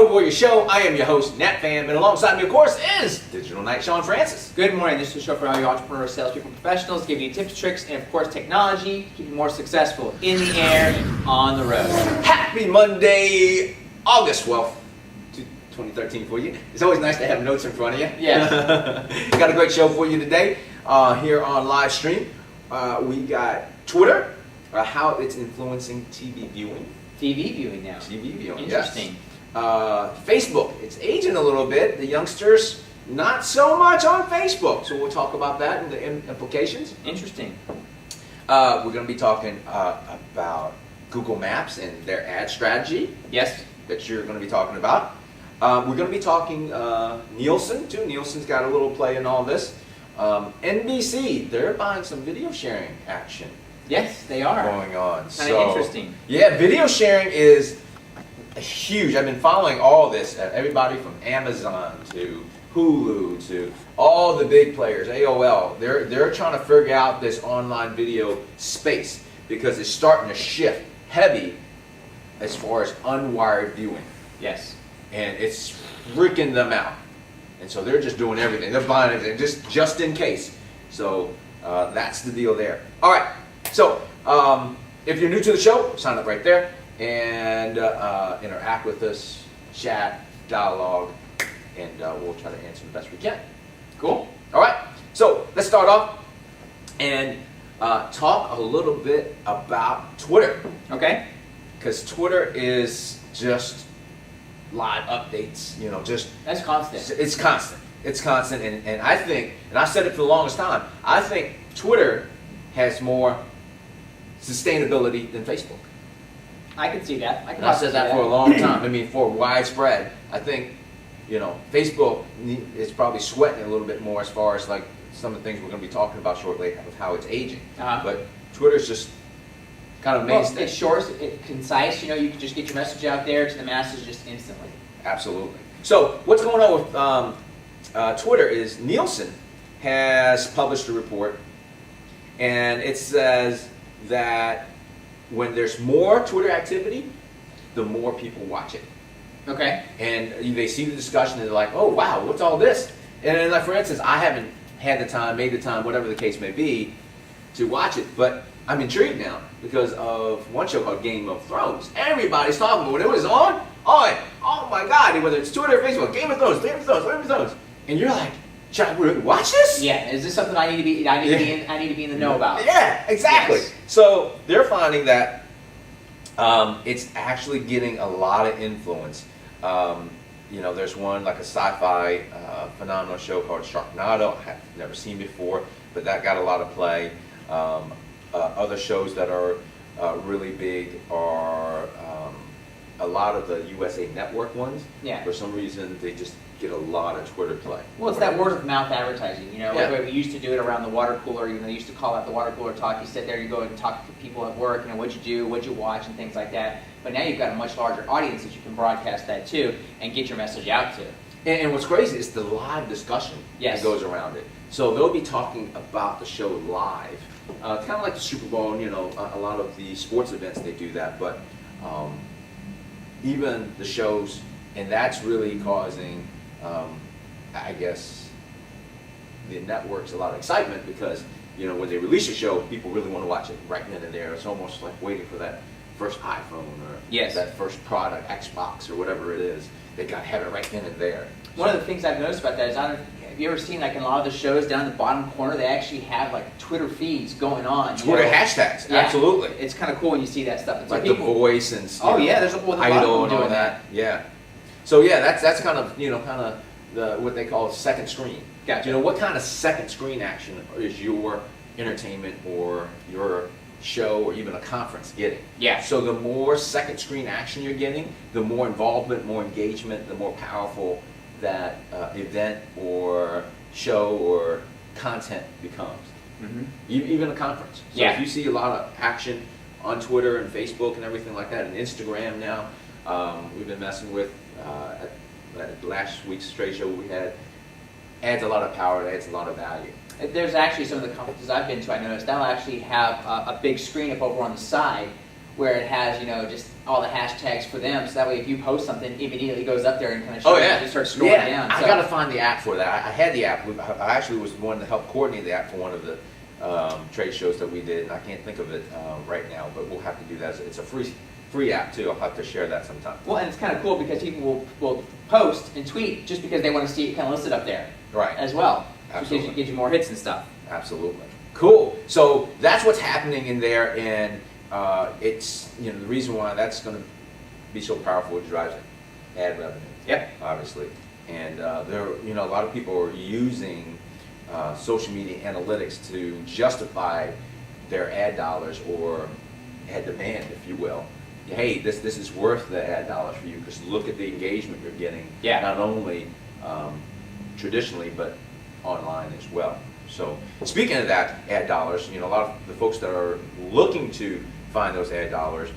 Road Warrior Show. I am your host, Nhat Pham, and alongside me, of course, is Digital Knight Sean Francis. Good morning. This is a show for all you entrepreneurs, salespeople, professionals, giving you tips, tricks, and of course, technology to keep you more successful in the air, on the road. Happy Monday, August 12th, 2013 for you. It's always nice to have notes in front of you. Yes. Got a great show for you today here on live stream. We got Twitter, how it's influencing TV viewing. TV viewing now. TV viewing, Interesting. Yes. Facebook, it's aging a little bit. The youngsters, not so much on Facebook. So we'll talk about that and the implications. Interesting. We're going to be talking about Google Maps and their ad strategy. Yes. That you're going to be talking about. We're going to be talking Nielsen, too. Nielsen's got a little play in all this. NBC, they're buying some video sharing action. Yes, they are. Going on. Kind of interesting. Yeah, video sharing is huge. I've been following all this. Everybody from Amazon to Hulu to all the big players, AOL. They're trying to figure out this online video space because it's starting to shift heavy as far as unwired viewing. Yes. And it's freaking them out. And so they're just doing everything. They're buying everything just in case. So that's the deal there. All right. So if you're new to the show, sign up right there and interact with us, chat, dialogue, and we'll try to answer the best we can. Cool? All right. So let's start off and talk a little bit about Twitter. Okay. Because Twitter is just live updates, That's constant. It's constant. It's constant, and I think, and I've said it for the longest time, I think Twitter has more sustainability than Facebook. I can see that. I've said that for a long time. I mean, for widespread, I think, Facebook is probably sweating a little bit more as far as like some of the things we're going to be talking about shortly with how it's aging. But Twitter's just kind of mainstay. It's short, it's concise. You can just get your message out there to the masses just instantly. Absolutely. So what's going on with Twitter is Nielsen has published a report, and it says that when there's more Twitter activity, the more people watch it. Okay. And they see the discussion and they're like, oh wow, what's all this? And then, like, for instance, I haven't had the time, made the time, whatever the case may be, to watch it, but I'm intrigued now because of one show called Game of Thrones. Everybody's talking about when it was on, oh my God, whether it's Twitter or Facebook, Game of Thrones. And you're like, should I really watch this? Yeah, is this something I need to be in the know about? Yeah, exactly. Yes. So they're finding that it's actually getting a lot of influence. There's one like a sci-fi phenomenal show called Sharknado. I've never seen before, but that got a lot of play. Other shows that are really big are a lot of the USA Network ones. Yeah. For some reason, they just get a lot of Twitter play. Well, it's that word of mouth advertising. Yeah. Like we used to do it around the water cooler. They used to call out the water cooler talk. You sit there, you go and talk to people at work. What'd you do, what'd you watch, and things like that. But now you've got a much larger audience that you can broadcast that to and get your message out to. And what's crazy is the live discussion that goes around it. So they'll be talking about the show live. Kind of like the Super Bowl, a lot of the sports events, they do that, but even the shows, and that's really causing, I guess, the networks a lot of excitement because, when they release a show, people really want to watch it right then and there. It's almost like waiting for that first iPhone or that first product, Xbox or whatever it is. They got to have it right then and there. One of the things I've noticed about that is, have you ever seen like in a lot of the shows down in the bottom corner, they actually have like Twitter feeds going on. Twitter hashtags, absolutely. It's kind of cool when you see that stuff. It's like The Voice and there's a lot Idol of and all that. Yeah. So that's kind of what they call second screen. Gotcha. What kind of second screen action is your entertainment or your show or even a conference getting? Yeah. So the more second screen action you're getting, the more involvement, more engagement, the more powerful that event or show or content becomes. Mm-hmm. Even a conference. So if you see a lot of action on Twitter and Facebook and everything like that, and Instagram now, we've been messing with at last week's trade show we had, adds a lot of power, it adds a lot of value. There's actually some of the conferences I've been to, I noticed they'll actually have a big screen up over on the side where it has, just all the hashtags for them. So that way if you post something, it immediately goes up there and kind of shows it starts scrolling down. I So, got to find the app for that. I had the app. I actually was the one to help coordinate the app for one of the trade shows that we did. And I can't think of it right now, but we'll have to do that. It's a free app too. I'll have to share that sometime. well, and it's kind of cool because people will post and tweet just because they want to see it kind of listed up there. Right. As well. Absolutely. It gives you more hits and stuff. Absolutely. Cool. So that's what's happening in there, and it's the reason why that's going to be so powerful. It drives ad revenue. Yep. Obviously, and there a lot of people are using social media analytics to justify their ad dollars or ad demand, if you will. Hey, this is worth the ad dollars for you because look at the engagement you're getting. Yeah. Not only traditionally, but online as well. So speaking of that, ad dollars, a lot of the folks that are looking to find those ad dollars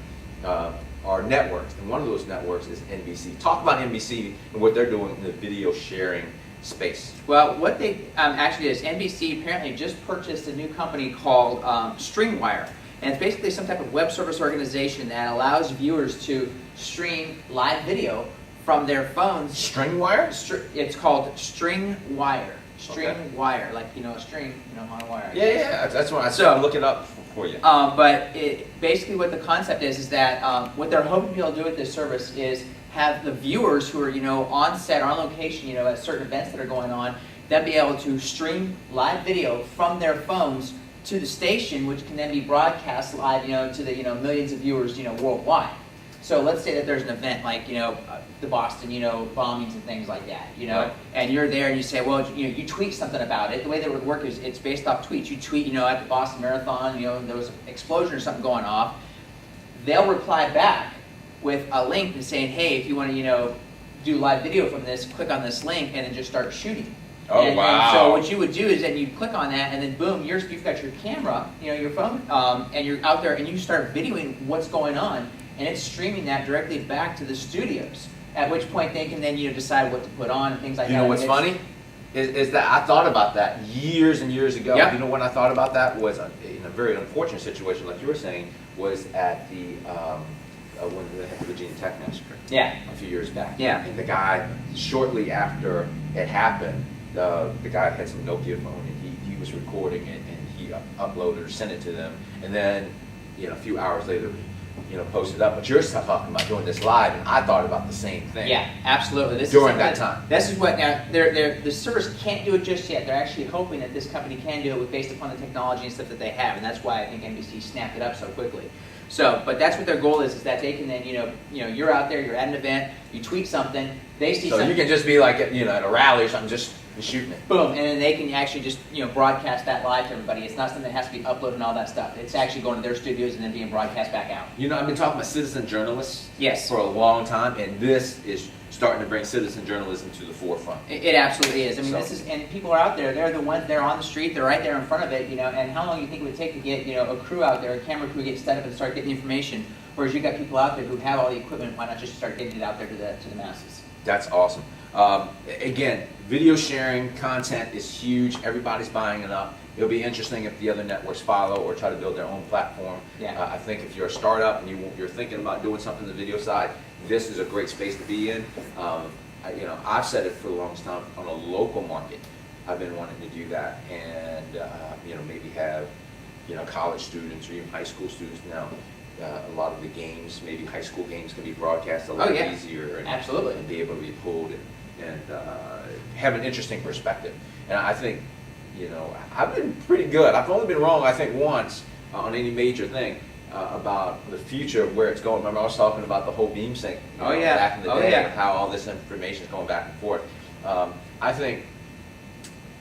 are networks, and one of those networks is NBC. Talk about NBC and what they're doing in the video sharing space. Well, what they actually is, NBC apparently just purchased a new company called StreamWire. And it's basically some type of web service organization that allows viewers to stream live video from their phones. String wire? It's called StreamWire. Okay. StreamWire, like a string, on a wire. Yeah, that's what I said. So- Look it up for you. But basically what the concept is that what they're hoping to be able to do with this service is have the viewers who are, on set, on location, at certain events that are going on, then be able to stream live video from their phones to the station, which can then be broadcast live, to the, millions of viewers, worldwide. So let's say that there's an event like, the Boston, bombings and things like that, Right. and you're there and you say, well, you tweet something about it. The way that it would work is it's based off tweets. You tweet, at the Boston Marathon, there was an explosion or something going off. They'll reply back with a link and saying, hey, if you want to, do live video from this, click on this link and then just start shooting. Oh, and wow. so what you would do is then you click on that and then boom, you've got your camera, your phone, and you're out there and you start videoing what's going on, and it's streaming that directly back to the studios. At which point they can then decide what to put on and things like that. You know what's funny? Is that I thought about that years and years ago. Yep. You know when I thought about that was in a very unfortunate situation, like you were saying, was at the when they had the Virginia Tech massacre. Yeah. A few years back. Yeah. And the guy, shortly after it happened, the guy had some Nokia phone and he was recording it and he uploaded or sent it to them, and then a few hours later posted up. But you're talking about doing this live, and I thought about the same thing. Yeah, absolutely. During that time. This is what now the service can't do it just yet. They're actually hoping that this company can do it based upon the technology and stuff that they have, and that's why I think NBC snapped it up so quickly. So, but that's what their goal is that they can then you're out there, you're at an event, you tweet something, they see So something. you can just be like at a rally or something, just shooting it. Boom, and then they can actually just broadcast that live to everybody. It's not something that has to be uploaded and all that stuff. It's actually going to their studios and then being broadcast back out. I've been talking about citizen journalists Yes. for a long time, and this is starting to bring citizen journalism to the forefront. It absolutely is. I mean, So- this is, and people are out there. They're the ones. They're on the street. They're right there in front of it. And how long do you think it would take to get a crew out there, a camera crew, get set up and start getting the information? Whereas you got people out there who have all the equipment. Why not just start getting it out there to the masses? That's awesome. Again, video sharing content is huge. Everybody's buying it up. It'll be interesting if the other networks follow or try to build their own platform. Yeah. I think if you're a startup and you're thinking about doing something on the video side, this is a great space to be in. I've said it for the longest time on a local market. I've been wanting to do that, and maybe have college students or even high school students now. A lot of the games, maybe high school games, can be broadcast a lot easier, and, Absolutely. and be able to be pulled and have an interesting perspective. And I think, I've been pretty good. I've only been wrong, I think, once on any major thing about the future of where it's going. Remember, I was talking about the whole beam sync back in the day, and how all this information is going back and forth. I think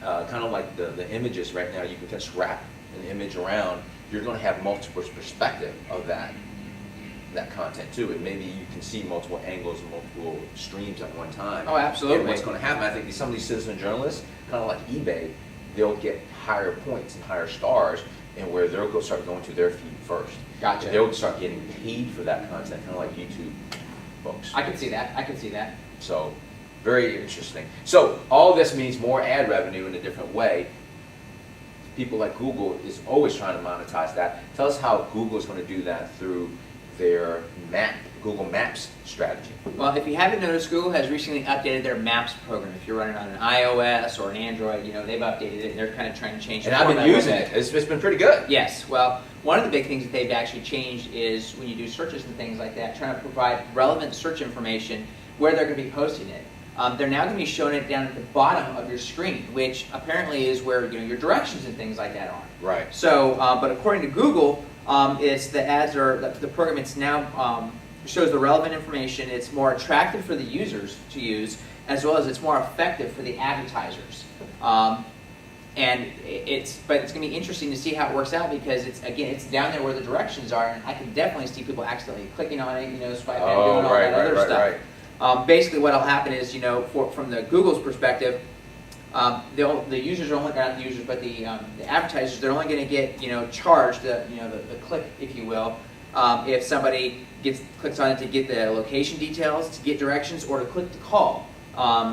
kind of like the images right now, you can just wrap an image around. You're going to have multiple perspective of that content too, and maybe you can see multiple angles and multiple streams at one time. Oh, absolutely. And what's going to happen, I think, some of these citizen journalists, kind of like eBay, they'll get higher points and higher stars, and where they'll start going to their feed first. Gotcha. They'll start getting paid for that content, kind of like YouTube folks. I can see that. So, very interesting. So, all this means more ad revenue in a different way. People like Google is always trying to monetize that. Tell us how Google is going to do that through their Google Maps strategy. Well, if you haven't noticed, Google has recently updated their Maps program. If you're running on an iOS or an Android, they've updated it, and they're kind of trying to change. And I've been using it. It's been pretty good. Yes. Well, one of the big things that they've actually changed is when you do searches and things like that, trying to provide relevant search information where they're going to be posting it. They're now going to be showing it down at the bottom of your screen, which apparently is where your directions and things like that are. Right. So, but according to Google, it's the ads are the program. It's now shows the relevant information. It's more attractive for the users to use, as well as it's more effective for the advertisers. And it's going to be interesting to see how it works out, because it's down there where the directions are, and I can definitely see people accidentally clicking on it, swiping and doing all that other stuff. Right. Basically, what'll happen is, from the Google's perspective, the users are only not the users, but the advertisers. They're only going to get charged the click, if you will, if somebody clicks on it to get the location details, to get directions, or to click to call,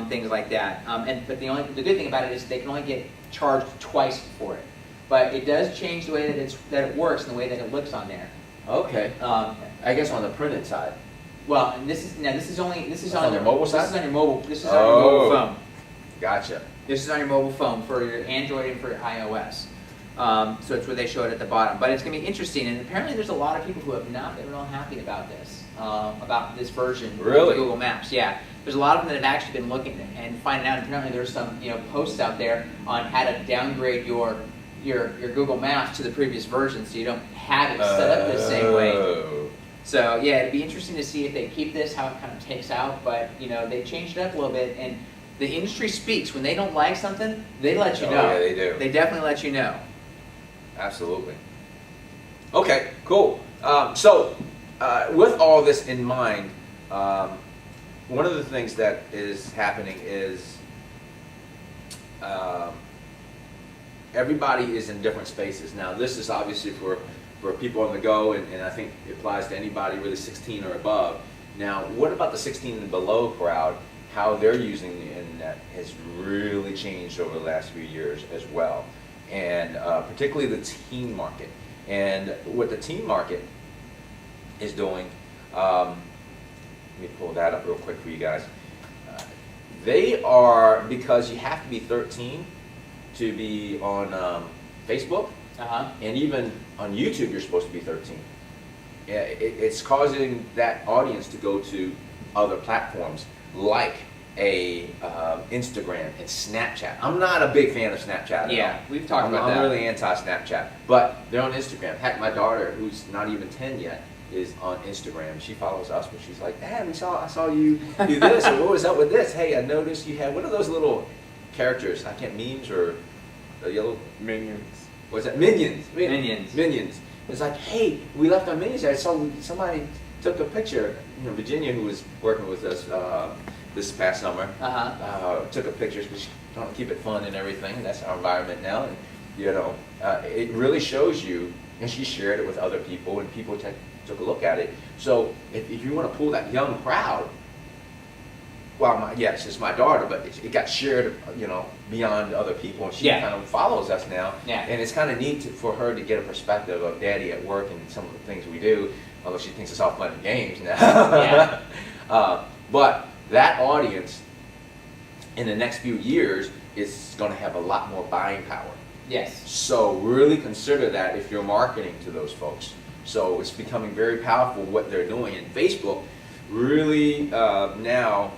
things like that. But the good thing about it is they can only get charged twice for it. But it does change the way that it works and the way that it looks on there. Okay. I guess on the printed side. Well, and this is on your mobile side. This is on your mobile. This is on your mobile phone. Gotcha. This is on your mobile phone for your Android and for your iOS. So it's where they show it at the bottom. But it's going to be interesting, and apparently there's a lot of people who have not been real happy about this version of Google Maps. Yeah, there's a lot of them that have actually been looking and finding out. Apparently there's some posts out there on how to downgrade your Google Maps to the previous version, so you don't have it set up the same way. So yeah, it'd be interesting to see if they keep this, how it kind of takes out. But they changed it up a little bit, and the industry speaks. When they don't like something, they let you know. Yeah, they do. They definitely let you know. Absolutely. Okay, cool. So, with all this in mind, one of the things that is happening is everybody is in different spaces. Now, this is obviously for people on the go, and I think it applies to anybody really 16 or above. Now, what about the 16 and below crowd? How they're using the internet has really changed over the last few years as well. And particularly the teen market. And what the teen market is doing, let me pull that up real quick for you guys. They are, because you have to be 13 to be on Facebook, and even on YouTube you're supposed to be 13. It's causing that audience to go to other platforms like Instagram and Snapchat. I'm not a big fan of Snapchat. Yeah, we've talked about that. I'm really anti-Snapchat, but they're on Instagram. Heck, my daughter, who's not even 10 yet, is on Instagram. She follows us, but she's like, "Dad, I saw you do this. Or what was up with this? Hey, I noticed you had, what are those little characters? I can't, memes or the yellow Minions. What's that? Minions. Minions. It's like, hey, we left our minions. I saw somebody took a picture. Virginia, who was working with us this past summer, took a picture because she's trying to keep it fun and everything. And that's our environment now, and it really shows you. And she shared it with other people, and people took a look at it. So if you want to pull that young crowd, well, yes, it's my daughter, but it got shared, beyond other people, and she kind of follows us now. Yeah. And it's kind of neat for her to get a perspective of Daddy at work and some of the things we do, although she thinks it's all fun and games now. Yeah. But that audience, in the next few years, is going to have a lot more buying power. Yes. So really consider that if you're marketing to those folks. So it's becoming very powerful what they're doing. And Facebook really now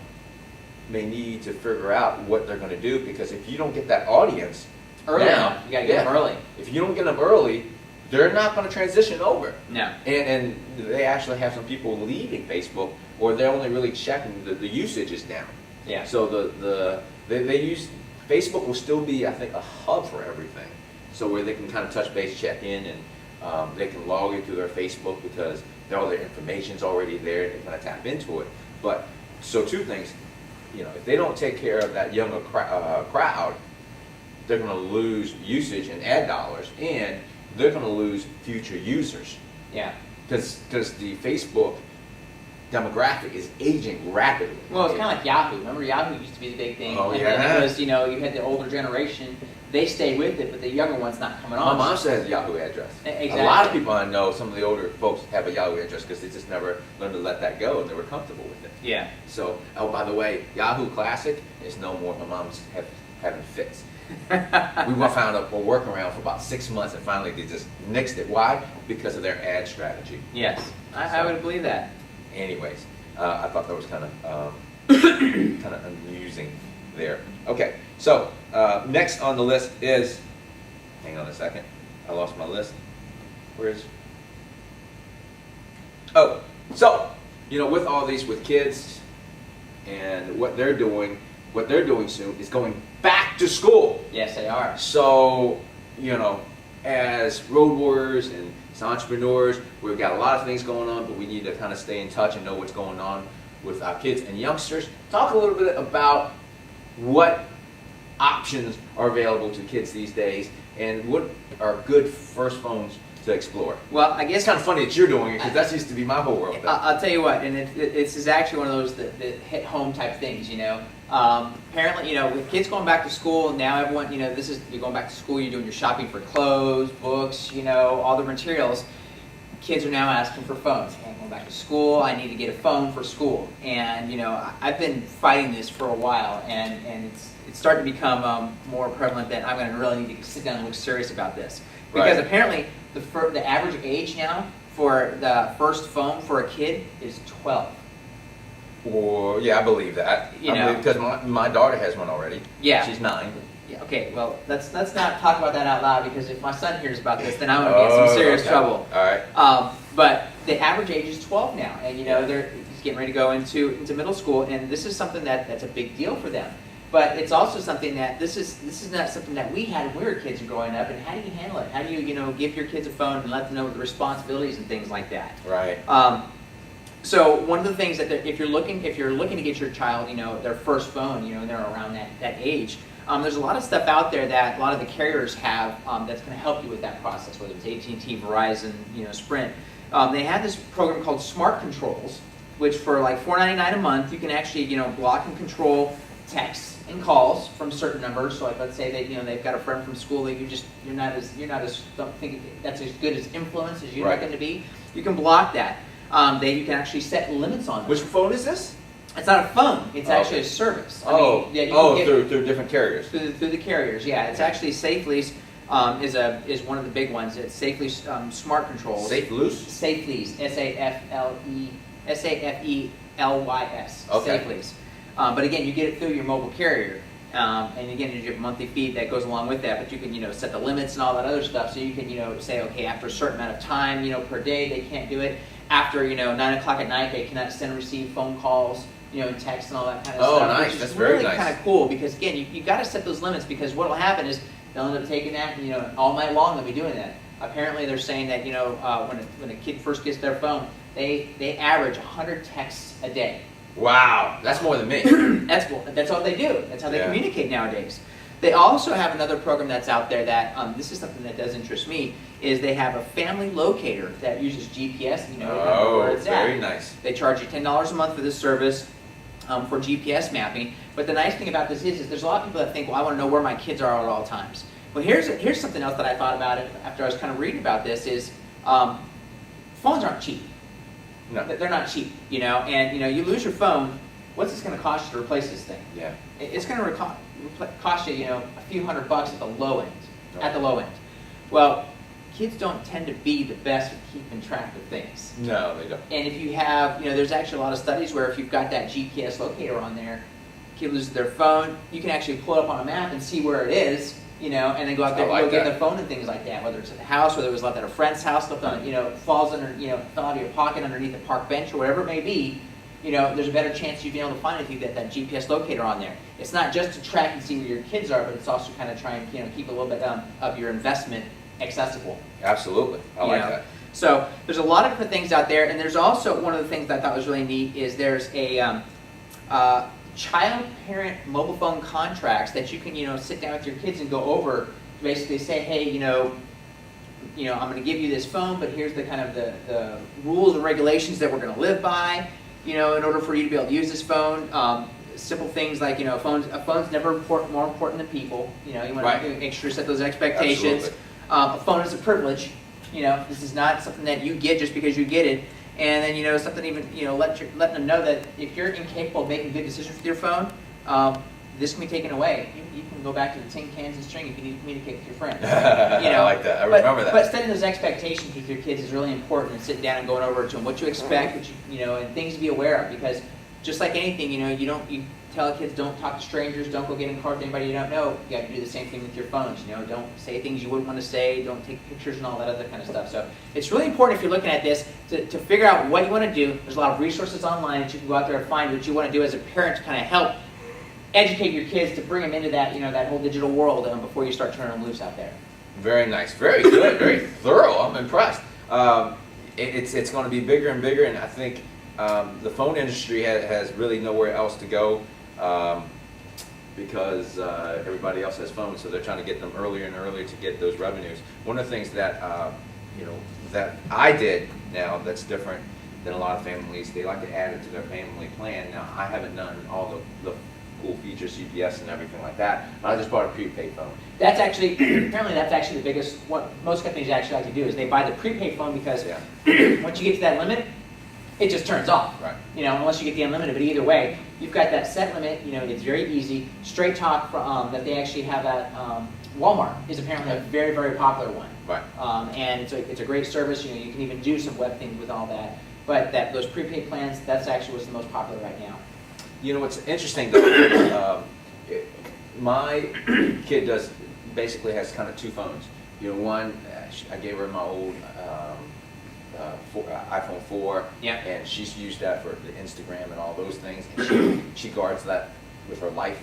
may need to figure out what they're going to do, because if you don't get that audience early, now, you got to get them early. If you don't get them early, they're not going to transition over. No. And they actually have some people leaving Facebook, or they're only really checking the usage is down. Yeah. So they use Facebook will still be, I think, a hub for everything. So where they can kind of touch base, check in, and they can log into their Facebook because all their information's already there, and they kind of tap into it. But so two things, if they don't take care of that younger crowd, they're going to lose usage and ad dollars, and they're going to lose future users. Yeah. Because the Facebook demographic is aging rapidly. Well, it's kind of like Yahoo. Remember, Yahoo used to be the big thing. Oh, and yeah. then it was, you had the older generation they stay with it, but the younger one's not coming My on. mom still has a Yahoo address. Exactly. A lot of people I know, some of the older folks have a Yahoo address because they just never learned to let that go and they were comfortable with it. Yeah. So, oh, by the way, Yahoo Classic is no more. My mom's having fits. We found a workaround for about 6 months, and finally they just nixed it. Why? Because of their ad strategy. Yes, I would believe that. Anyways, I thought that was kind of amusing there. Okay, so next on the list is, hang on a second, I lost my list. Oh, so, with all these, with kids and what they're doing soon is going back to school. Yes, they are. So, as road warriors and as entrepreneurs, we've got a lot of things going on, but we need to kind of stay in touch and know what's going on with our kids and youngsters. Talk a little bit about what options are available to kids these days and what are good first phones to explore. Well, I guess It's kind of funny that you're doing it because that used to be my whole world. I'll tell you what, and this is actually one of those that hit home type things, Apparently, with kids going back to school, now everyone, you're going back to school, you're doing your shopping for clothes, books, all the materials. Kids are now asking for phones. Hey, I'm going back to school, I need to get a phone for school. And, I've been fighting this for a while, and it's starting to become more prevalent that I'm going to really need to sit down and look serious about this. Because apparently, the average age now for the first phone for a kid is 12. Or, yeah, I believe that. Because my daughter has one already. Yeah. She's 9. Yeah, okay, well, let's not talk about that out loud, because if my son hears about this, then I'm going to get in some serious trouble. All right. But the average age is 12 now, and he's getting ready to go into middle school, and this is something that's a big deal for them. But it's also something that this is not something that we had when we were kids and growing up. And how do you handle it? How do you give your kids a phone and let them know the responsibilities and things like that? Right. So one of the things that if you're looking to get your child, their first phone, and they're around that age, there's a lot of stuff out there that a lot of the carriers have that's going to help you with that process, whether it's AT&T, Verizon, Sprint. They have this program called Smart Controls, which for like $4.99 a month, you can actually block and control texts and calls from certain numbers. So like, let's say that they've got a friend from school that you're not as don't think that's as good as influence as you'd like them to be. You can block that. You can actually set limits on them. Which phone is this? It's not a phone. It's actually a service. Through different carriers. Through the carriers, yeah. It's actually SafeLease is one of the big ones. It's SafeLease Smart Controls. SafeLease, SafeLeys. Okay. SafeLease. But again, you get it through your mobile carrier. And again, you have a monthly fee that goes along with that, but you can, set the limits and all that other stuff. So you can, say, okay, after a certain amount of time, per day, they can't do it. After, 9 o'clock at night, they cannot send and receive phone calls, and text and all that kind of stuff. Oh, nice. Which That's is very really nice. kind of cool because, again, you got to set those limits because what will happen is they'll end up taking that and, all night long they'll be doing that. Apparently they're saying that, when a kid first gets their phone, they average 100 texts a day. Wow, that's more than me. That's what they do. That's how they communicate nowadays. They also have another program that's out there that, this is something that does interest me, is they have a family locator that uses GPS, where it's at. Very nice. They charge you $10 a month for this service for GPS mapping. But the nice thing about this is there's a lot of people that think, well, I want to know where my kids are at all times. Well, here's something else that I thought about it after I was kind of reading about this is phones aren't cheap. No. They're not cheap, and you lose your phone, what's this going to cost you to replace this thing? Yeah. It's going to cost you, a few $100 at the low end. Right. At the low end. Well, kids don't tend to be the best at keeping track of things. No, they don't. And if you have, there's actually a lot of studies where if you've got that GPS locator on there, kid loses their phone, you can actually pull it up on a map and see where it is, and then go out there and go get their phone and things like that, whether it's at the house, whether it was left at a friend's house, left on, falls under, fell out of your pocket underneath a park bench or whatever it may be, there's a better chance you'd be able to find it if you get that GPS locator on there. It's not just to track and see where your kids are, but it's also kind of try and, keep a little bit of your investment accessible. Absolutely. I like that. So there's a lot of different things out there, and there's also one of the things that I thought was really neat is there's a child-parent mobile phone contracts that you can, sit down with your kids and go over. Basically, say, hey, I'm going to give you this phone, but here's the kind of the rules and regulations that we're going to live by. In order for you to be able to use this phone, simple things like, a phone's never more important than people. You want Right. to make sure to set those expectations. Absolutely. A phone is a privilege. This is not something that you get just because you get it. And then, something even, letting them know that if you're incapable of making good decisions with your phone, this can be taken away. You can go back to the tin cans and string if you need to communicate with your friends. I like that. I remember that. But setting those expectations with your kids is really important, and sitting down and going over to them what you expect, and things to be aware of. Because just like anything, you tell kids don't talk to strangers, don't go get in a car with anybody you don't know. You got to do the same thing with your phones. Don't say things you wouldn't want to say, don't take pictures and all that other kind of stuff. So it's really important if you're looking at this to figure out what you want to do. There's a lot of resources online that you can go out there and find what you want to do as a parent to kind of help educate your kids to bring them into that, that whole digital world before you start turning them loose out there. Very nice, very good, very thorough. I'm impressed. It's going to be bigger and bigger, and I think the phone industry has really nowhere else to go because everybody else has phones, so they're trying to get them earlier and earlier to get those revenues. One of the things that that I did now that's different than a lot of families, they like to add it to their family plan. Now I haven't done all the cool features, UPS and everything like that. I just bought a prepaid phone. That's actually, apparently that's actually the biggest, what most companies actually like to do is they buy the prepaid phone because once you get to that limit, it just turns off. Right. Unless you get the unlimited. But either way, you've got that set limit, it's very easy. Straight Talk that they actually have at Walmart is apparently a very, very popular one. Right. And it's a great service, you can even do some web things with all that. But those prepaid plans, that's actually what's the most popular right now. What's interesting though, my kid basically has kind of two phones. One, I gave her my old iPhone 4, and she's used that for the Instagram and all those things. And she guards that with her life,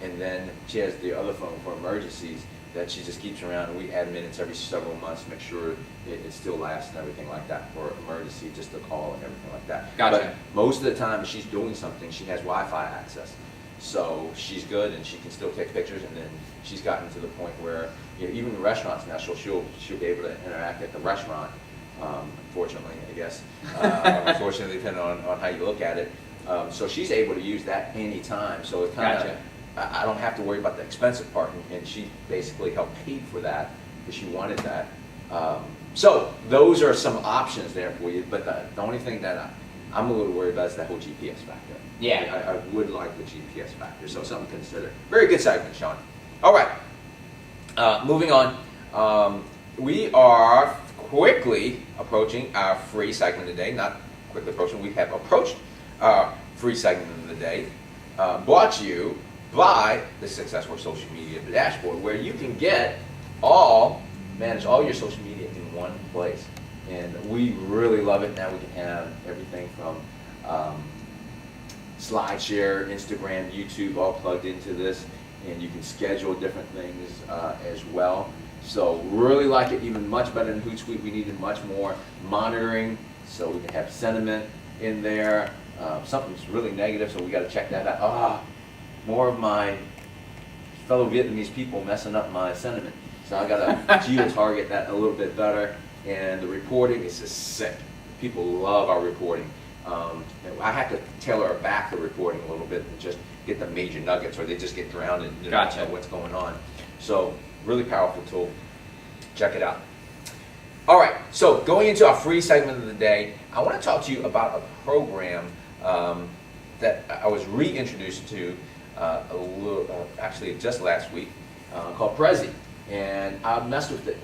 and then she has the other phone for emergencies that she just keeps around, and we add minutes every several months to make sure it still lasts and everything like that for emergency, just to call and everything like that. Gotcha. But most of the time, if she's doing something, she has Wi-Fi access, so she's good, and she can still take pictures. And then she's gotten to the point where even the restaurants now, she'll be able to interact at the restaurant. Unfortunately, I guess. Unfortunately, depending on how you look at it. So she's able to use that anytime. So it kind of, I don't have to worry about the expensive part, and she basically helped pay for that because she wanted that. So those are some options there for you. But the only thing that I'm a little worried about is that whole GPS factor. Yeah. I would like the GPS factor, so something to consider. Very good segment, Sean. All right. Moving on. We are quickly approaching our free segment today. Not quickly approaching, we have approached our free segment of the day. Brought to you by the Successful Social Media Dashboard, where you can manage all your social media in one place. And we really love it. Now we can have everything from SlideShare, Instagram, YouTube, all plugged into this, and you can schedule different things as well. So really like it, even much better than Hootsuite. We needed much more monitoring, so we can have sentiment in there. Something's really negative, so we got to check that out. More of my fellow Vietnamese people messing up my sentiment, so I got to geo-target that a little bit better. And the reporting is just sick. People love our reporting. I have to tailor back the reporting a little bit and just get the major nuggets, or they just get drowned in what's going on. So really powerful tool. Check it out. All right, so going into our free segment of the day, I want to talk to you about a program that I was reintroduced to actually just last week, called Prezi. And I messed with it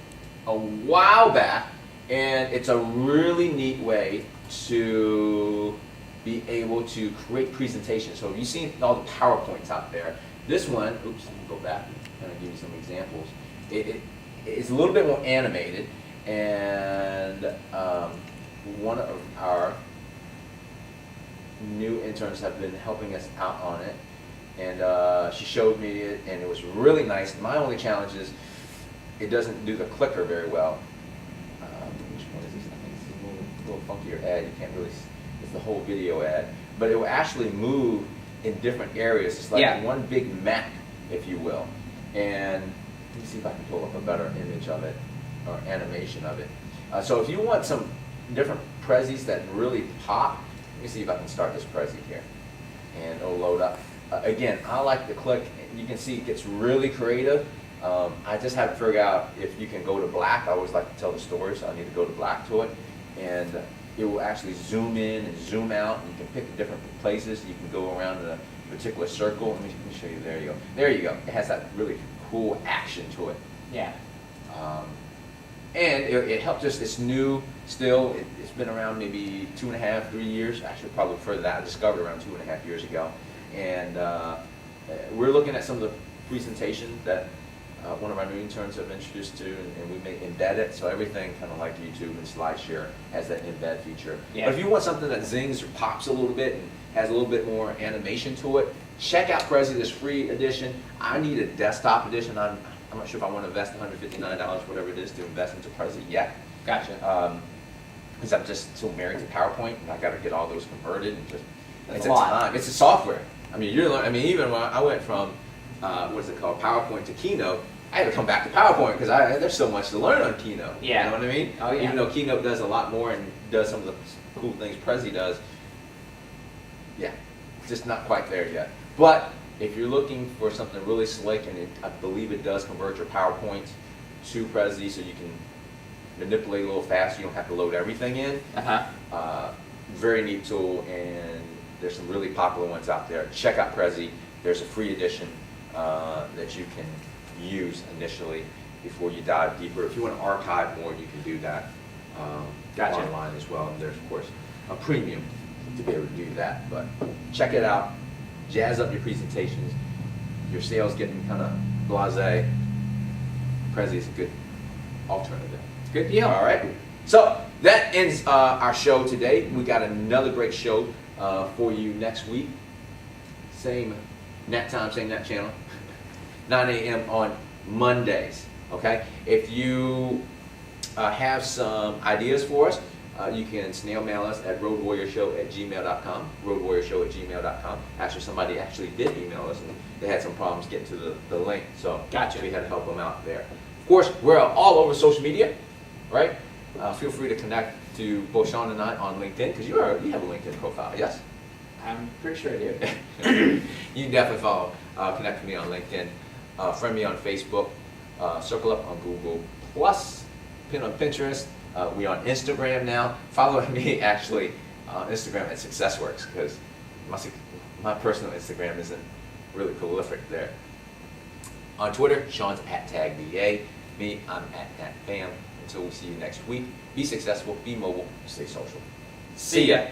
a while back, and it's a really neat way to be able to create presentations. So you've seen all the PowerPoints out there. This one, let me go back and kind of give you some examples. It's a little bit more animated, and one of our new interns have been helping us out on it, and she showed me it, and it was really nice. My only challenge is it doesn't do the clicker very well. Which one is this? I think it's a little funkier ad. You can't really, it's the whole video ad, but it will actually move in different areas. It's like one big map, if you will. And let me see if I can pull up a better image of it, or animation of it. So if you want some different Prezis that really pop, let me see if I can start this Prezi here. And it'll load up. again, I like the click. You can see it gets really creative. I just haven't figured out if you can go to black. I always like to tell the story, so I need to go to black to it. And it will actually zoom in and zoom out. And you can pick the different places. You can go around in a particular circle. Let me show you. There you go. There you go. It has that really cool action to it. Yeah. And it helped us. It's new still. It's been around maybe 2.5, 3 years. Actually, probably further than that. I discovered around 2.5 years ago. And we're looking at some of the presentations that one of our new interns have introduced to, and we may embed it. So everything kind of like YouTube and SlideShare has that embed feature. Yeah. But if you want something that zings or pops a little bit and has a little bit more animation to it, check out Prezi, this free edition. I need a desktop edition. I'm not sure if I want to invest $159, whatever it is, to invest into Prezi yet. Gotcha. Because I'm just so married to PowerPoint, and I got to get all those converted. And just, That's it's a lot. time. It's a software. I mean, even when I went from what's it called, PowerPoint to Keynote, I had to come back to PowerPoint because there's so much to learn on Keynote. Yeah. You know what I mean? Oh, yeah. Even though Keynote does a lot more and does some of the cool things Prezi does, yeah, it's just not quite there yet. But if you're looking for something really slick, and I believe it does convert your PowerPoint to Prezi so you can manipulate a little faster, you don't have to load everything in. Very neat tool, and there's some really popular ones out there. Check out Prezi. There's a free edition that you can use initially before you dive deeper. If you want to archive more, you can do that Gotcha. online as well. And there's, of course, a premium to be able to do that. But check it out. Jazz up your presentations. Your sales getting kind of blasé. Prezi is a good alternative. Good deal. All right. So that ends our show today. We got another great show for you next week. Same Nhat time, same Nhat channel. 9 a.m. on Mondays. Okay. If you have some ideas for us, you can snail mail us at roadwarriorshow@gmail.com. roadwarriorshow@gmail.com. Actually, somebody actually did email us, and they had some problems getting to the link, so Gotcha. we had to help them out there. Of course, we're all over social media, right? Feel free to connect to both Sean and I on LinkedIn, because you have a LinkedIn profile, yes? I'm pretty sure I do. You can definitely follow, connect with me on LinkedIn, friend me on Facebook, circle up on Google+, pin on Pinterest. We on Instagram now. Follow me actually on Instagram at SuccessWorks, because my personal Instagram isn't really prolific there. On Twitter, Sean's at TagBA. Me, I'm at Nhat Pham. Until we see you next week, be successful, be mobile, stay social. See ya.